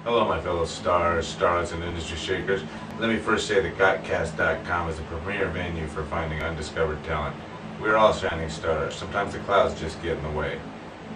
Hello my fellow stars, starlets, and industry shakers. Let me first say that GotCast.com is the premier venue for finding undiscovered talent. We're all shining stars. Sometimes the clouds just get in the way.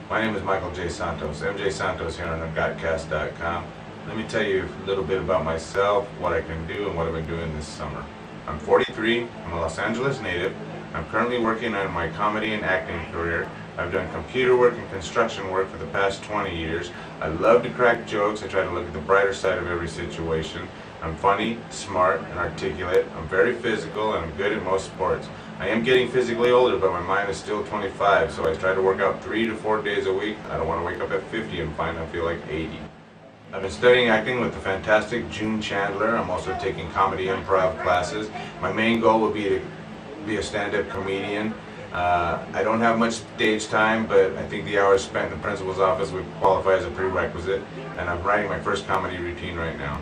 My name is Michael J. Santos, MJSANTOS here on GotCast.com. Let me tell you a little bit about myself, what I can do, and what I've been doing this summer. I'm 43, I'm a Los Angeles native. I'm currently working on my comedy and acting career. I've done computer work and construction work for the past 20 years. I love to crack jokes. I try to look at the brighter side of every situation. I'm funny, smart, and articulate. I'm very physical, and I'm good at most sports. I am getting physically older, but my mind is still 25, so I try to work out 3 to 4 days a week. I don't want to wake up at 50 and find I feel like 80. I've been studying acting with the fantastic June Chandler. I'm also taking comedy improv classes. My main goal would be to be a stand-up comedian. I don't have much stage time, but I think the hours spent in the principal's office would qualify as a prerequisite, and I'm writing my first comedy routine right now.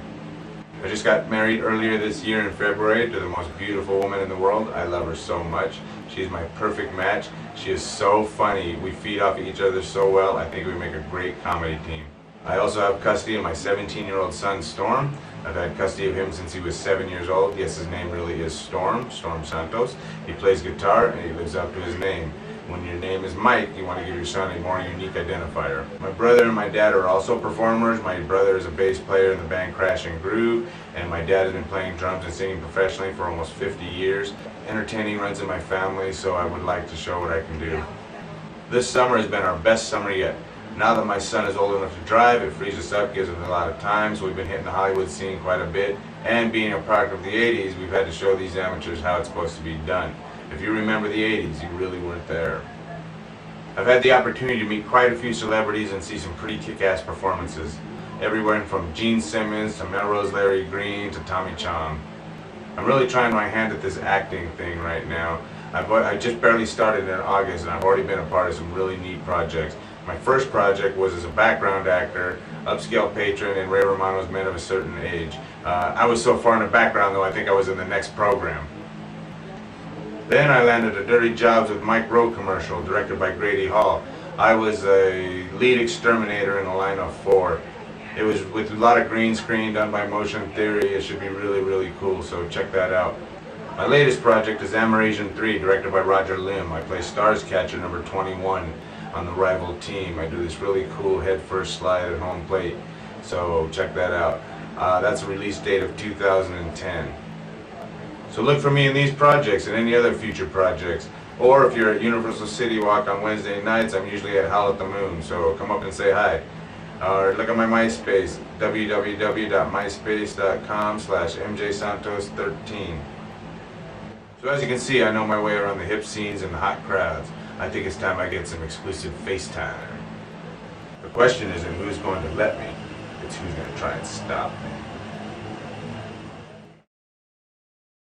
I just got married earlier this year in February to the most beautiful woman in the world. I love her so much. She's my perfect match. She is so funny. We feed off each other so well. I think we make a great comedy team. I also have custody of my 17-year-old son, Storm. I've had custody of him since he was 7 years old. Yes, his name really is Storm Santos. He plays guitar and he lives up to his name. When your name is Mike, you want to give your son a more unique identifier. My brother and my dad are also performers. My brother is a bass player in the band Crash and Groove, and my dad has been playing drums and singing professionally for almost 50 years. Entertaining runs in my family, so I would like to show what I can do. This summer has been our best summer yet. Now that my son is old enough to drive, it frees us up, gives us a lot of time, so we've been hitting the Hollywood scene quite a bit. And being a product of the 80s, we've had to show these amateurs how it's supposed to be done. If you remember the 80s, you really weren't there. I've had the opportunity to meet quite a few celebrities and see some pretty kick-ass performances. Everywhere from Gene Simmons to Melrose Larry Green to Tommy Chong. I'm really trying my hand at this acting thing right now. I just barely started in August, and I've already been a part of some really neat projects. My first project was as a background actor, upscale patron in Ray Romano's Men of a Certain Age. I was so far in the background though, I think I was in the next program. Then I landed a Dirty Jobs with Mike Rowe commercial, directed by Grady Hall. I was a lead exterminator in a line of 4. It was with a lot of green screen done by Motion Theory. It should be really, really cool, so check that out. My latest project is Amerasian 3, directed by Roger Lim. I play Stars Catcher number 21 on the rival team. I do this really cool head-first slide at home plate, so check that out. That's a release date of 2010. So look for me in these projects and any other future projects. Or if you're at Universal City Walk on Wednesday nights, I'm usually at Howl at the Moon, so come up and say hi. Or look at my MySpace, www.myspace.com/MJSantos13. So as you can see, I know my way around the hip scenes and the hot crowds. I think it's time I get some exclusive FaceTime. The question isn't who's going to let me, it's who's going to try and stop me.